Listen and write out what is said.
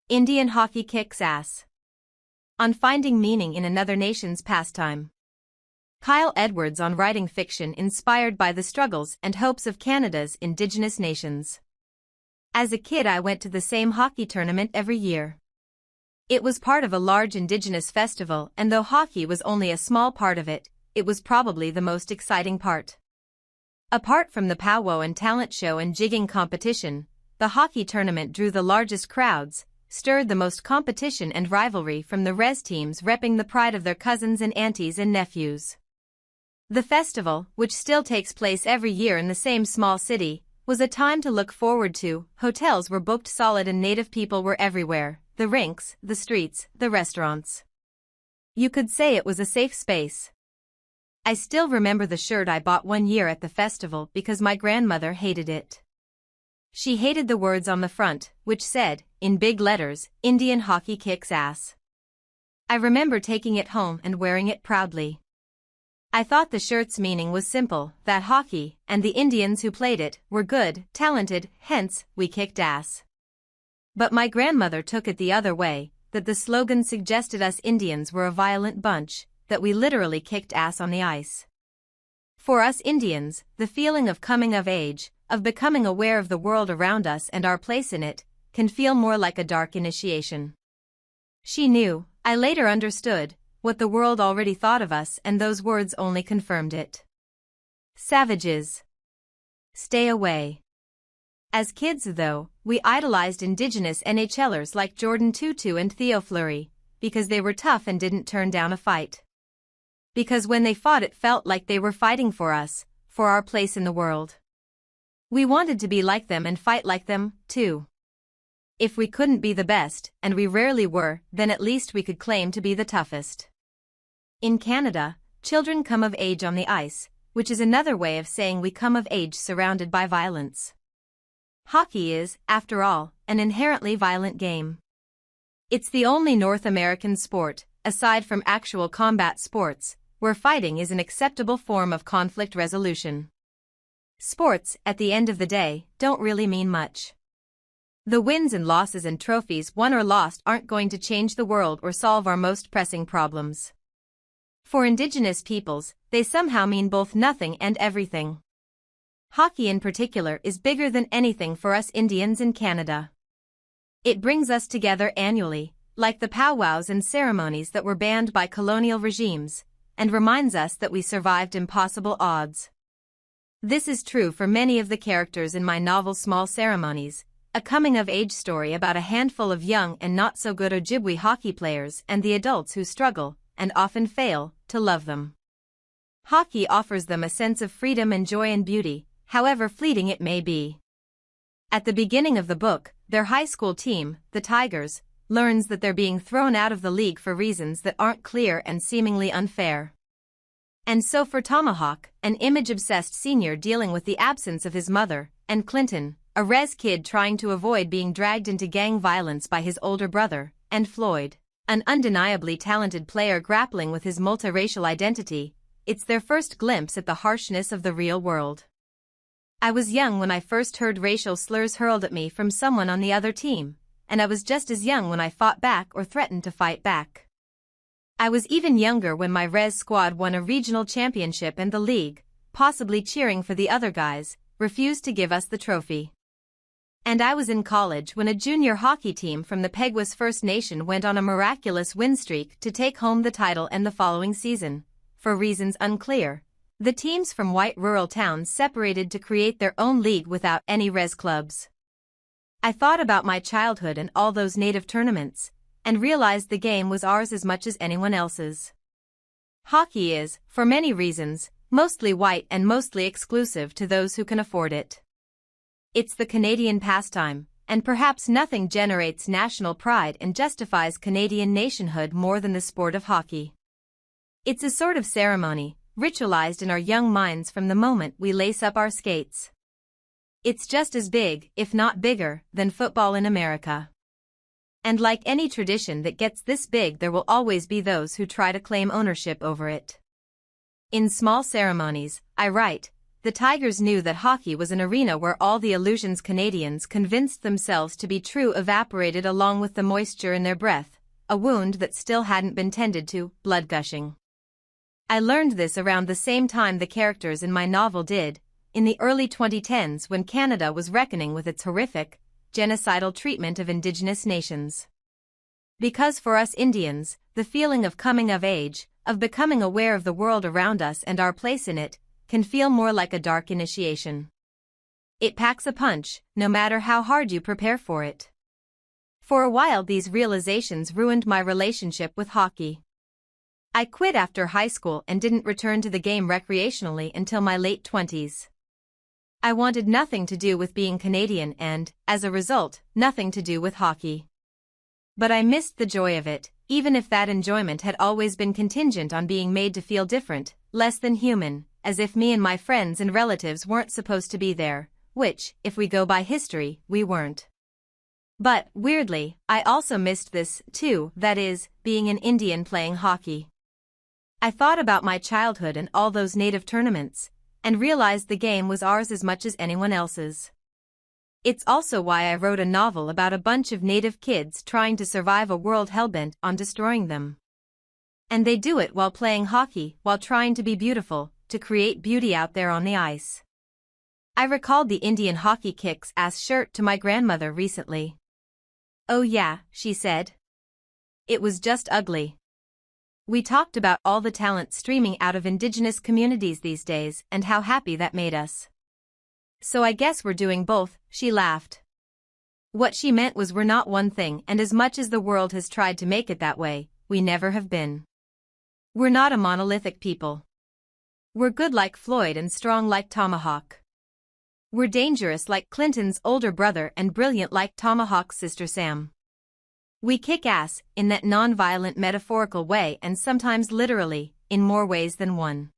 Indian hockey kicks ass. On finding meaning in another nation's pastime. Kyle Edwards on writing fiction inspired by the struggles and hopes of Canada's Indigenous nations. As a kid, I went to the same hockey tournament every year. It was part of a large Indigenous festival, and though hockey was only a small part of it, it was probably the most exciting part. Apart from the powwow and talent show and jigging competition, the hockey tournament drew the largest crowds, stirred the most competition and rivalry from the res teams repping the pride of their cousins and aunties and nephews. The festival, which still takes place every year in the same small city, was a time to look forward to. Hotels were booked solid and native people were everywhere, the rinks, the streets, the restaurants. You could say it was a safe space. I still remember the shirt I bought one year at the festival because my grandmother hated it. She hated the words on the front, which said, in big letters, Indian hockey kicks ass. I remember taking it home and wearing it proudly. I thought the shirt's meaning was simple, that hockey, and the Indians who played it, were good, talented, hence, we kicked ass. But my grandmother took it the other way, that the slogan suggested us Indians were a violent bunch, that we literally kicked ass on the ice. For us Indians, the feeling of coming of age, of becoming aware of the world around us and our place in it, can feel more like a dark initiation. She knew, I later understood, what the world already thought of us, and those words only confirmed it. Savages. Stay away. As kids though, we idolized Indigenous NHLers like Jordan Tootoo and Theo Fleury, because they were tough and didn't turn down a fight. Because when they fought it felt like they were fighting for us, for our place in the world. We wanted to be like them and fight like them, too. If we couldn't be the best, and we rarely were, then at least we could claim to be the toughest. In Canada, children come of age on the ice, which is another way of saying we come of age surrounded by violence. Hockey is, after all, an inherently violent game. It's the only North American sport, aside from actual combat sports, where fighting is an acceptable form of conflict resolution. Sports, at the end of the day, don't really mean much. The wins and losses and trophies won or lost aren't going to change the world or solve our most pressing problems. For Indigenous peoples, they somehow mean both nothing and everything. Hockey in particular is bigger than anything for us Indians in Canada. It brings us together annually, like the powwows and ceremonies that were banned by colonial regimes, and reminds us that we survived impossible odds. This is true for many of the characters in my novel Small Ceremonies, a coming-of-age story about a handful of young and not-so-good Ojibwe hockey players and the adults who struggle, and often fail, to love them. Hockey offers them a sense of freedom and joy and beauty, however fleeting it may be. At the beginning of the book, their high school team, the Tigers, learns that they're being thrown out of the league for reasons that aren't clear and seemingly unfair. And so for Tomahawk, an image-obsessed senior dealing with the absence of his mother, and Clinton, a res kid trying to avoid being dragged into gang violence by his older brother, and Floyd, an undeniably talented player grappling with his multiracial identity, it's their first glimpse at the harshness of the real world. I was young when I first heard racial slurs hurled at me from someone on the other team, and I was just as young when I fought back or threatened to fight back. I was even younger when my res squad won a regional championship and the league, possibly cheering for the other guys, refused to give us the trophy. And I was in college when a junior hockey team from the Peguis First Nation went on a miraculous win streak to take home the title, and the following season, for reasons unclear, the teams from white rural towns separated to create their own league without any res clubs. I thought about my childhood and all those native tournaments, and realized the game was ours as much as anyone else's. Hockey is, for many reasons, mostly white and mostly exclusive to those who can afford it. It's the Canadian pastime, and perhaps nothing generates national pride and justifies Canadian nationhood more than the sport of hockey. It's a sort of ceremony, ritualized in our young minds from the moment we lace up our skates. It's just as big, if not bigger, than football in America. And like any tradition that gets this big, there will always be those who try to claim ownership over it. In Small Ceremonies, I write, the Tigers knew that hockey was an arena where all the illusions Canadians convinced themselves to be true evaporated along with the moisture in their breath, a wound that still hadn't been tended to, blood gushing. I learned this around the same time the characters in my novel did, in the early 2010s when Canada was reckoning with its horrific, genocidal treatment of Indigenous nations. Because for us Indians, the feeling of coming of age, of becoming aware of the world around us and our place in it, can feel more like a dark initiation. It packs a punch, no matter how hard you prepare for it. For a while these realizations ruined my relationship with hockey. I quit after high school and didn't return to the game recreationally until my late 20s. I wanted nothing to do with being Canadian and, as a result, nothing to do with hockey. But I missed the joy of it, even if that enjoyment had always been contingent on being made to feel different, less than human, as if me and my friends and relatives weren't supposed to be there, which, if we go by history, we weren't. But, weirdly, I also missed this, too, that is, being an Indian playing hockey. I thought about my childhood and all those native tournaments, and realized the game was ours as much as anyone else's. It's also why I wrote a novel about a bunch of native kids trying to survive a world hellbent on destroying them. And they do it while playing hockey, while trying to be beautiful, to create beauty out there on the ice. I recalled the Indian hockey kicks-ass shirt to my grandmother recently. "Oh yeah," she said. "It was just ugly." We talked about all the talent streaming out of Indigenous communities these days and how happy that made us. "So I guess we're doing both," she laughed. What she meant was we're not one thing, and as much as the world has tried to make it that way, we never have been. We're not a monolithic people. We're good like Floyd and strong like Tomahawk. We're dangerous like Clinton's older brother and brilliant like Tomahawk's sister Sam. We kick ass, in that non-violent metaphorical way and sometimes literally, in more ways than one.